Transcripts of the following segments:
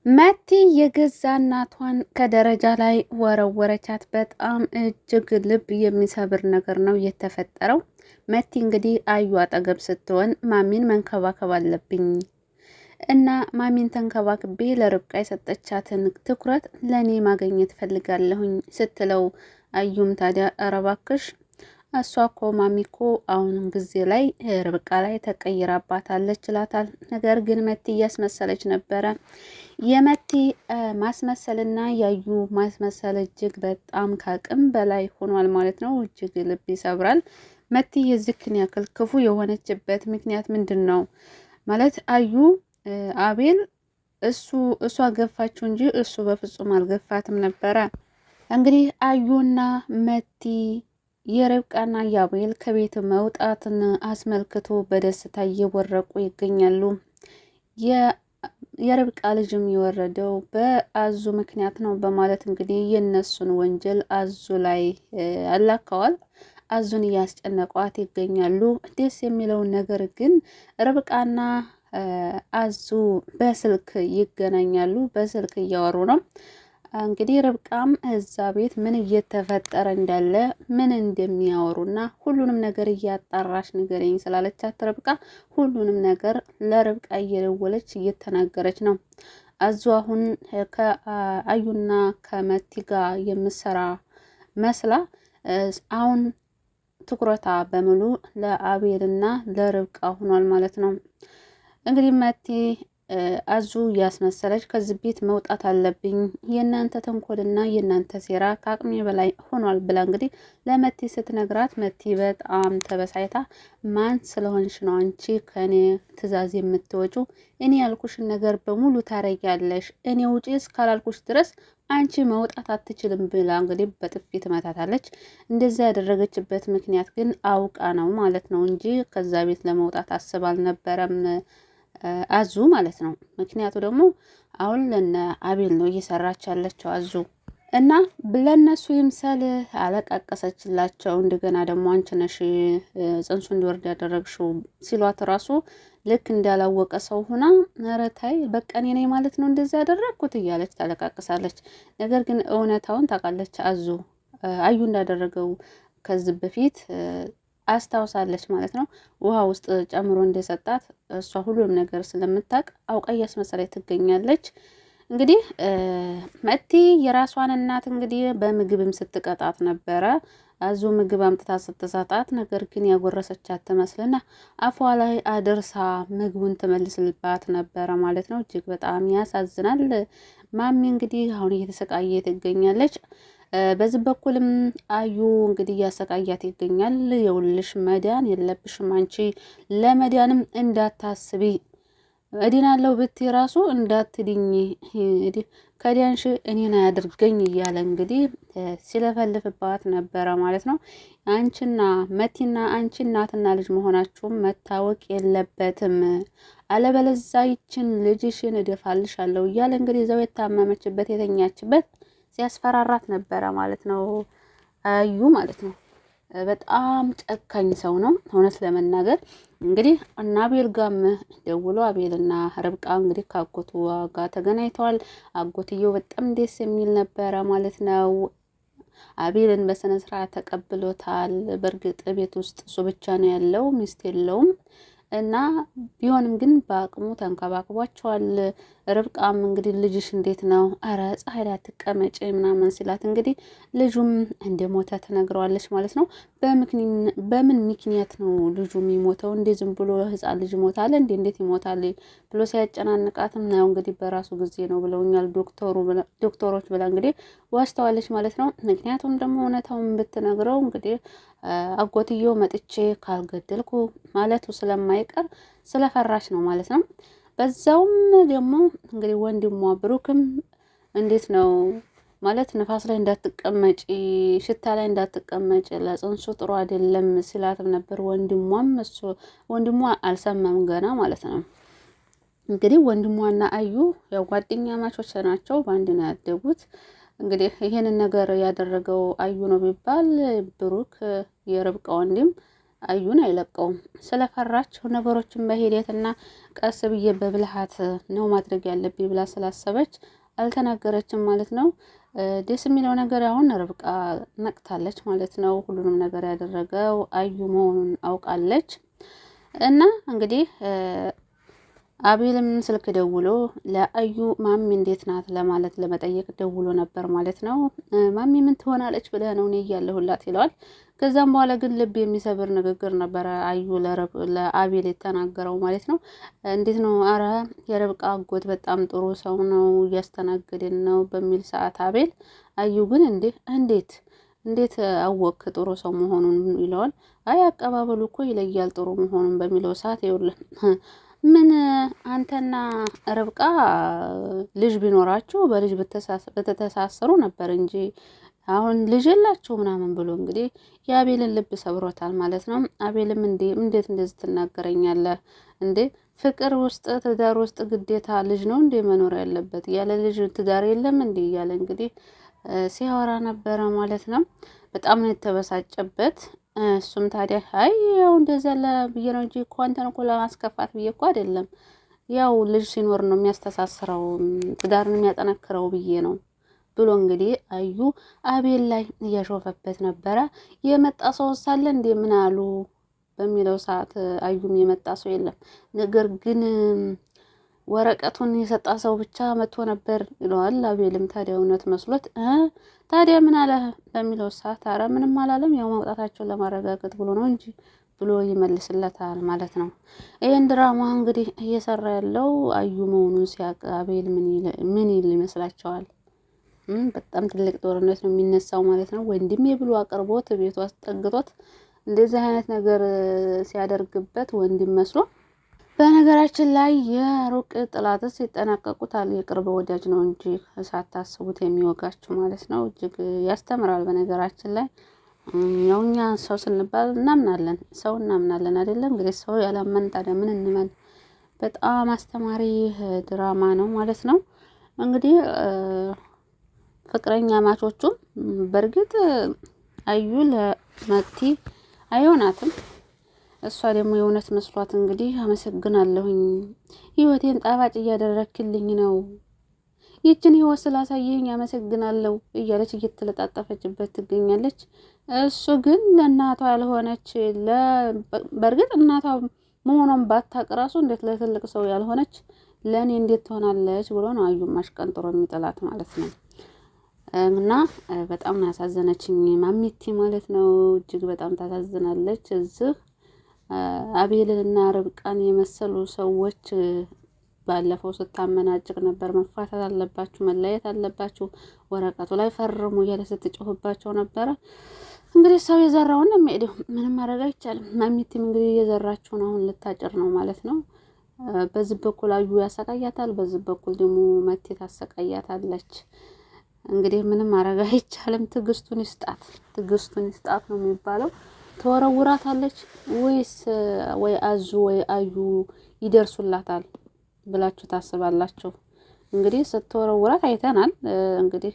መቲ የገዛ እናቷን ከደረጃ ላይ ወረወረቻት። በጣም እጅግ ልብ የሚሰብር ነገር ነው የተፈጠረው። መቲ እንግዲህ አዩ አጠገብ ስትሆን ማሚን መንከባከብ አለብኝ እና ማሚን ተንከባክቤ ለርብቃ የሰጠቻትን ትኩረት ለእኔ ማግኘት ፈልጋለሁኝ ስትለው፣ አዩም ታዲያ ኧረ እባክሽ እሷ እኮ ማሚ እኮ አሁን ጊዜ ላይ ርብቃ ላይ ተቀይራባታለች ይላታል። ነገር ግን መቲ እያስመሰለች ነበረ። የመቲ ማስመሰልና ያዩ ማስመሰል እጅግ በጣም ከአቅም በላይ ሆኗል ማለት ነው። እጅግ ልብ ይሰብራል። መቲ የዝክን ያክል ክፉ የሆነችበት ምክንያት ምንድን ነው ማለት አዩ አቤል እሷ ገፋችው እንጂ እሱ በፍጹም አልገፋትም ነበረ። እንግዲህ አዩና መቲ የርብቃና የአቤል ከቤት መውጣትን አስመልክቶ በደስታ እየቦረቁ ይገኛሉ። የርብቃ ልጅም የወረደው በአዙ ምክንያት ነው በማለት እንግዲህ የነሱን ወንጀል አዙ ላይ አላከዋል። አዙን እያስጨነቋት ይገኛሉ። ደስ የሚለውን ነገር ግን ርብቃና አዙ በስልክ ይገናኛሉ። በስልክ እያወሩ ነው። እንግዲህ ርብቃም እዛ ቤት ምን እየተፈጠረ እንዳለ ምን እንደሚያወሩና ሁሉንም ነገር እያጣራሽ ንገረኝ ስላለቻት ርብቃ ሁሉንም ነገር ለርብቃ እየደወለች እየተናገረች ነው። አዙ አሁን ከአዩና ከመቲ ጋር የምሰራ መስላ አሁን ትኩረታ በሙሉ ለአቤልና ለርብቃ ሆኗል ማለት ነው። እንግዲህ መቲ አዙ እያስመሰለች ከዚህ ቤት መውጣት አለብኝ፣ የእናንተ ተንኮልና የእናንተ ሴራ ከአቅሜ በላይ ሆኗል ብላ እንግዲህ ለመቲ ስትነግራት መቲ በጣም ተበሳይታ ማን ስለሆንሽ ነው አንቺ ከእኔ ትዕዛዝ የምትወጪው? እኔ ያልኩሽን ነገር በሙሉ ታረጊያለሽ። እኔ ውጪ እስካላልኩሽ ድረስ አንቺ መውጣት አትችልም ብላ እንግዲህ በጥፊ ትመታታለች። እንደዛ ያደረገችበት ምክንያት ግን አውቃ ነው ማለት ነው እንጂ ከዛ ቤት ለመውጣት አስብ አልነበረም አዙ ማለት ነው። ምክንያቱ ደግሞ አሁን ለነ አቤል ነው እየሰራች ያለችው አዙ እና ለነሱ ይምሰል አለቃቀሰችላቸው። እንደገና ደግሞ አንቺ ነሽ ጽንሱ እንዲወርድ ያደረግሽው ሲሏት ራሱ ልክ እንዳላወቀ ሰው ሆና ኧረ ተይ በቃ እኔ ነኝ ማለት ነው እንደዚህ ያደረግኩት እያለች ታለቃቅሳለች። ነገር ግን እውነታውን ታውቃለች አዙ አዩ እንዳደረገው ከዚህ በፊት አስታውሳለች ማለት ነው። ውሃ ውስጥ ጨምሮ እንደሰጣት እሷ ሁሉም ነገር ስለምታውቅ አውቃ እያስመሰለች ትገኛለች። እንግዲህ መቲ የራሷን እናት እንግዲህ በምግብም ስትቀጣት ነበረ። አዙ ምግብ አምጥታ ስትሰጣት ነገር ግን ያጎረሰቻት ትመስልና አፏ ላይ አድርሳ ምግቡን ትመልስልባት ነበረ ማለት ነው። እጅግ በጣም ያሳዝናል። ማሚ እንግዲህ አሁን እየተሰቃየ ትገኛለች። በዚህ በኩልም አዩ እንግዲህ እያሰቃያት ይገኛል። የውልሽ መዳን የለብሽም አንቺ ለመዳንም እንዳታስቢ እድናለሁ ብት ራሱ እንዳትድኝ ከዲያንሽ እኔን አያድርገኝ እያለ እንግዲህ ሲለፈልፍባት ነበረ ማለት ነው። አንቺና መቲና አንቺ እናትና ልጅ መሆናችሁም መታወቅ የለበትም አለበለዛ ይችን ልጅሽን እደፋልሻለሁ እያለ እንግዲህ እዛው የታመመችበት የተኛችበት ሲያስፈራራት ነበረ ማለት ነው አዩ ማለት ነው። በጣም ጨካኝ ሰው ነው እውነት ለመናገር። እንግዲህ እና አቤል ጋም ደውሎ አቤልና ርብቃ እንግዲህ ከአጎቱ ጋር ተገናኝተዋል። አጎትየው በጣም ደስ የሚል ነበረ ማለት ነው። አቤልን በስነ ስርዓት ተቀብሎታል። በእርግጥ ቤት ውስጥ እሱ ብቻ ነው ያለው፣ ሚስት የለውም እና ቢሆንም ግን በአቅሙ ተንከባክቧቸዋል። ርብቃም እንግዲህ ልጅሽ እንዴት ነው? አረ ፀሐይ ላይ አትቀመጪ ምናምን ሲላት እንግዲህ ልጁም እንደሞተ ትነግረዋለች ማለት ነው። በምን ምክንያት ነው ልጁ የሚሞተው? እንዴ ዝም ብሎ ህፃን ልጅ ይሞታል እንዴ? እንዴት ይሞታል ብሎ ሲያጨናንቃትም ነው እንግዲህ በራሱ ጊዜ ነው ብለውኛል ዶክተሮች ብላ እንግዲህ ዋስተዋለች ማለት ነው። ምክንያቱም ደግሞ እውነታውን ብትነግረው እንግዲህ አጎትየው መጥቼ ካልገደልኩ ማለቱ ስለማይቀር ስለፈራች ነው ማለት ነው። በዛውም ደግሞ እንግዲህ ወንድሟ ብሩክም እንዴት ነው ማለት ንፋስ ላይ እንዳትቀመጪ፣ ሽታ ላይ እንዳትቀመጪ ለጽንሱ ጥሩ አይደለም ሲላትም ነበር። ወንድሟ አልሰማም ገና ማለት ነው። እንግዲህ ወንድሟና አዩ ያው ጓደኛ ማቾች ናቸው፣ በአንድ ነው ያደጉት። እንግዲህ ይሄንን ነገር ያደረገው አዩ ነው ቢባል ብሩክ የርብቃ ወንድም አዩን አይለቀውም። ስለፈራች ነገሮችን በሂደትና ቀስ ብዬ በብልሃት ነው ማድረግ ያለብኝ ብላ ስላሰበች አልተናገረችም ማለት ነው። ደስ የሚለው ነገር አሁን ርብቃ ነቅታለች ማለት ነው። ሁሉንም ነገር ያደረገው አዩ መሆኑን አውቃለች። እና እንግዲህ አቤልም ስልክ ደውሎ ለአዩ ማሚ እንዴት ናት ለማለት ለመጠየቅ ደውሎ ነበር ማለት ነው። ማሚ ምን ትሆናለች ብለህ ነው እኔ እያለሁላት ይለዋል። ከዛም በኋላ ግን ልብ የሚሰብር ንግግር ነበረ አዩ ለአቤል የተናገረው ማለት ነው። እንዴት ነው? አረ የርብቃ አጎት በጣም ጥሩ ሰው ነው እያስተናገድን ነው በሚል ሰዓት አቤል አዩ ግን እንዴት አወክ ጥሩ ሰው መሆኑን ይለዋል። አይ አቀባበሉ እኮ ይለያል ጥሩ መሆኑን በሚለው ሰዓት ይኸውልህ ምን አንተና ርብቃ ልጅ ቢኖራችሁ በልጅ በተተሳሰሩ ነበር እንጂ አሁን ልጅ የላችሁ ምናምን ብሎ እንግዲህ የአቤልን ልብ ሰብሮታል ማለት ነው። አቤልም እንዴት እንደዚህ ትናገረኛለህ እንዴ? ፍቅር ውስጥ ትዳር ውስጥ ግዴታ ልጅ ነው እንዴ መኖር ያለበት? ያለ ልጅ ትዳር የለም እንዴ? እያለ እንግዲህ ሲያወራ ነበረ ማለት ነው። በጣም ነው የተበሳጨበት። እሱም ታዲያ አይ ያው እንደዚያ ብዬ ነው እንጂ እኮ አንተን እኮ ለማስከፋት ብዬ እኮ አይደለም፣ ያው ልጅ ሲኖር ነው የሚያስተሳስረው ትዳርን የሚያጠነክረው ብዬ ነው ብሎ እንግዲህ አዩ አቤል ላይ እያሾፈበት ነበረ። የመጣ ሰው ሳለ እንዴ ምን አሉ በሚለው ሰዓት አዩም የመጣ ሰው የለም፣ ነገር ግን ወረቀቱን የሰጣ ሰው ብቻ መጥቶ ነበር ይለዋል። አቤልም ታዲያ እውነት መስሎት ታዲያ ምን አለ በሚለው ሰዓት አረ ምንም አላለም፣ ያው ማውጣታቸውን ለማረጋገጥ ብሎ ነው እንጂ ብሎ ይመልስለታል ማለት ነው። ይህን ድራማ እንግዲህ እየሰራ ያለው አዩ መሆኑን ሲያውቅ አቤል ምን ይል ይመስላችኋል? በጣም ትልቅ ጦርነት ነው የሚነሳው ማለት ነው። ወንድሜ ብሎ አቅርቦት ቤቱ አስጠግቶት እንደዚህ አይነት ነገር ሲያደርግበት ወንድም መስሎ። በነገራችን ላይ የሩቅ ጥላትስ ይጠናቀቁታል፣ የቅርብ ወዳጅ ነው እንጂ ሳታስቡት የሚወጋችሁ ማለት ነው። እጅግ ያስተምራል። በነገራችን ላይ ያው እኛ ሰው ስንባል እናምናለን፣ ሰው እናምናለን አይደለም? እንግዲህ ሰው ያላመን ታዲያ ምን እንመን? በጣም አስተማሪ ድራማ ነው ማለት ነው። እንግዲህ ፍቅረኛ ማቾቹም በእርግጥ አዩ ለመቲ አይሆናትም። እሷ ደግሞ የእውነት መስሏት እንግዲህ አመሰግናለሁኝ፣ ህይወቴን ጣፋጭ እያደረክልኝ ነው፣ ይችን ህይወት ስላሳየኝ አመሰግናለሁ እያለች እየተለጣጠፈችበት ትገኛለች። እሱ ግን ለእናቷ ያልሆነች በእርግጥ እናቷ መሆኗን ባታቅ ራሱ እንዴት ለትልቅ ሰው ያልሆነች ለእኔ እንዴት ትሆናለች ብሎ ነው አዩም አሽቀንጥሮ የሚጥላት ማለት ነው። እና በጣም ነው ያሳዘነችኝ ማሚቲ ማለት ነው። እጅግ በጣም ታሳዝናለች። እዚህ አቤልን እና ርብቃን የመሰሉ ሰዎች ባለፈው ስታመናጭቅ ነበር። መፋታት አለባችሁ፣ መለየት አለባችሁ፣ ወረቀቱ ላይ ፈርሙ እያለ ስትጮህባቸው ነበረ። እንግዲህ ሰው የዘራውን ነው የሚሄደው፣ ምንም ማድረግ አይቻልም። ማሚቲም እንግዲህ እየዘራችሁን አሁን ልታጭር ነው ማለት ነው። በዚህ በኩል አዩ ያሰቃያታል፣ በዚህ በኩል ደግሞ መቴ ታሰቃያታለች። እንግዲህ ምንም ማድረግ አይቻልም። ትዕግስቱን ይስጣት ነው የሚባለው። ተወረውራታለች ወይስ ወይ አዩ ይደርሱላታል ብላችሁ ታስባላችሁ? እንግዲህ ስትወረውራት አይተናል። እንግዲህ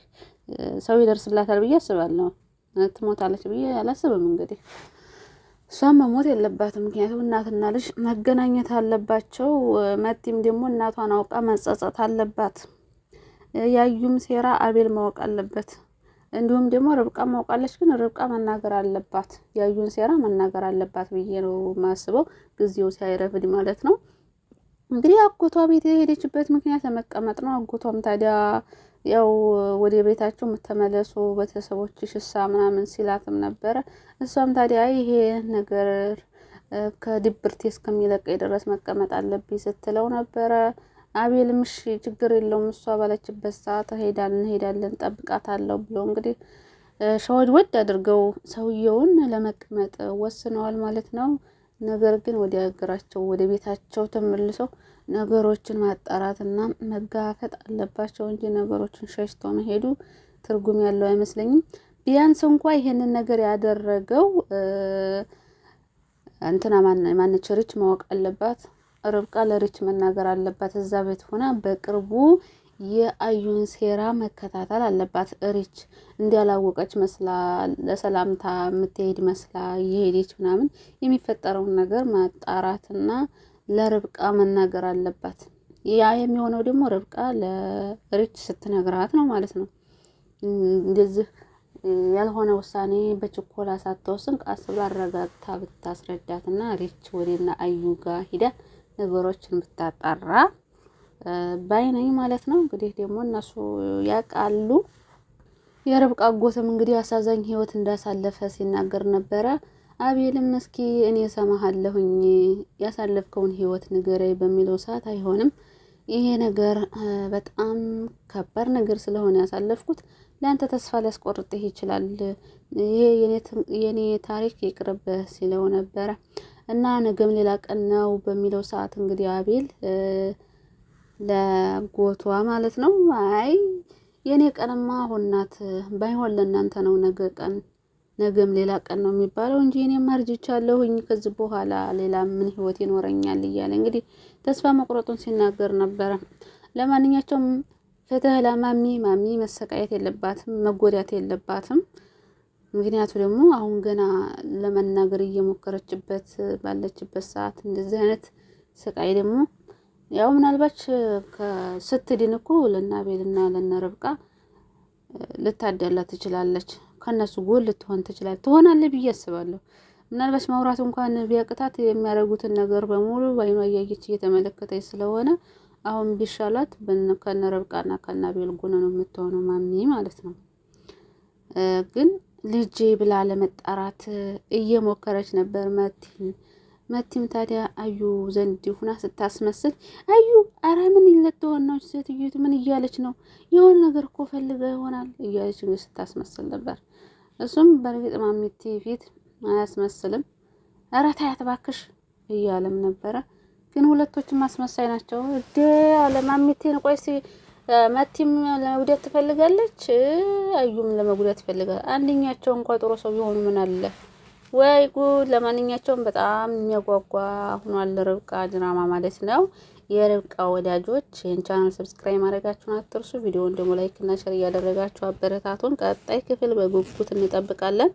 ሰው ይደርስላታል ብዬ አስባለሁ። ትሞታለች ብዬ አላስብም። እንግዲህ እሷም መሞት የለባትም። ምክንያቱም እናትና ልጅ መገናኘት አለባቸው። መቲም ደግሞ እናቷን አውቃ መጸጸት አለባት። ያዩም ሴራ አቤል ማወቅ አለበት። እንዲሁም ደግሞ ርብቃ ማውቃለች፣ ግን ርብቃ መናገር አለባት፣ ያዩን ሴራ መናገር አለባት ብዬ ነው ማስበው። ጊዜው ሳይረፍድ ማለት ነው። እንግዲህ አጎቷ ቤት የሄደችበት ምክንያት ለመቀመጥ ነው። አጎቷም ታዲያ ያው ወደ ቤታቸው የምትመለሱ ቤተሰቦች ሽሳ ምናምን ሲላትም ነበረ። እሷም ታዲያ ይሄ ነገር ከድብርቴ እስከሚለቀኝ ድረስ መቀመጥ አለብኝ ስትለው ነበረ። አቤልም እሺ ችግር የለውም እሷ ባለችበት ሰዓት እንሄዳለን ጠብቃታለሁ ብሎ እንግዲህ ሸወድ አድርገው ሰውየውን ለመቀመጥ ወስነዋል ማለት ነው። ነገር ግን ወደ ሀገራቸው ወደ ቤታቸው ተመልሰው ነገሮችን ማጣራትና መጋፈጥ አለባቸው እንጂ ነገሮችን ሸሽቶ መሄዱ ትርጉም ያለው አይመስለኝም። ቢያንስ እንኳ ይሄንን ነገር ያደረገው እንትና ማነች ሪች ማወቅ አለባት። ርብቃ ለሪች መናገር አለባት። እዛ ቤት ሆና በቅርቡ የአዩን ሴራ መከታተል አለባት። ሪች እንዲያላወቀች መስላ ለሰላምታ የምትሄድ መስላ የሄደች ምናምን የሚፈጠረውን ነገር ማጣራትና ለርብቃ መናገር አለባት። ያ የሚሆነው ደግሞ ርብቃ ለሪች ስትነግራት ነው ማለት ነው። እንደዚህ ያልሆነ ውሳኔ በችኮላ ሳትወስን ቀስ ብላ አረጋግታ ብታስረዳትና ሪች ወደና አዩ ጋር ሂዳ ነገሮችን ብታጣራ ባይነኝ ማለት ነው። እንግዲህ ደግሞ እነሱ ያውቃሉ። የርብቃ አጎትም እንግዲህ አሳዛኝ ህይወት እንዳሳለፈ ሲናገር ነበረ። አቤልም እስኪ እኔ ሰማሃለሁኝ ያሳለፍከውን ህይወት ንገረኝ በሚለው ሰዓት አይሆንም ይሄ ነገር በጣም ከባድ ነገር ስለሆነ ያሳለፍኩት ለአንተ ተስፋ ሊያስቆርጥህ ይችላል። ይሄ የኔ ታሪክ ይቅርብህ ሲለው ነበረ እና ነገም ሌላ ቀን ነው በሚለው ሰዓት እንግዲህ አቤል ለጎቷ ማለት ነው አይ የኔ ቀንማ አሁን ናት ባይሆን ለእናንተ ነው ነገ ቀን ነገም ሌላ ቀን ነው የሚባለው እንጂ እኔም አርጅቻለሁኝ ከዚህ በኋላ ሌላ ምን ህይወት ይኖረኛል እያለ እንግዲህ ተስፋ መቁረጡን ሲናገር ነበረ። ለማንኛቸውም ፍትህ ለማሚ ማሚ መሰቃየት የለባትም መጎዳት የለባትም። ምክንያቱ ደግሞ አሁን ገና ለመናገር እየሞከረችበት ባለችበት ሰዓት እንደዚህ አይነት ስቃይ ደግሞ ያው ምናልባት ስትድን እኮ ለናቤልና ለነርብቃ ልታደላ ትችላለች። ከነሱ ጎል ልትሆን ትሆናለች ብዬ አስባለሁ። ምናልባት ማውራት እንኳን ቢያቅታት የሚያደርጉትን ነገር በሙሉ ባይኗ እያየች እየተመለከተች ስለሆነ አሁን ቢሻላት ከነርብቃና ከናቤል ጎን ነው የምትሆነው ማሚ ማለት ነው። ግን ልጄ ብላ ለመጣራት እየሞከረች ነበር መቲም ታዲያ አዩ ዘንድ ሁና ስታስመስል አዩ አረ ምን ልትሆን ነው ሴትዮቱ ምን እያለች ነው የሆነ ነገር እኮ ፈልጋ ይሆናል እያለች ስታስመስል ነበር። እሱም በእርግጥ ማሚቲ ፊት አያስመስልም አረ ታያት እባክሽ እያለም ነበረ። ግን ሁለቶችም ማስመሳይ ናቸው። ለማሚቴን ቆይስ መቲም ለመጉዳት ትፈልጋለች አዩም ለመጉዳት ይፈልጋል። አንደኛቸው እንኳን ጥሩ ሰው ቢሆኑ ምን አለ ወይ ጉድ። ለማንኛቸውም በጣም የሚያጓጓ ሆኗል ርብቃ ድራማ ማለት ነው። የርብቃ ወዳጆች ይህን ቻናል ሰብስክራይብ ማድረጋችሁን አትርሱ። ቪዲዮውን ደግሞ ላይክ እና ሼር እያደረጋችሁ አበረታቱን። ቀጣይ ክፍል በጉጉት እንጠብቃለን።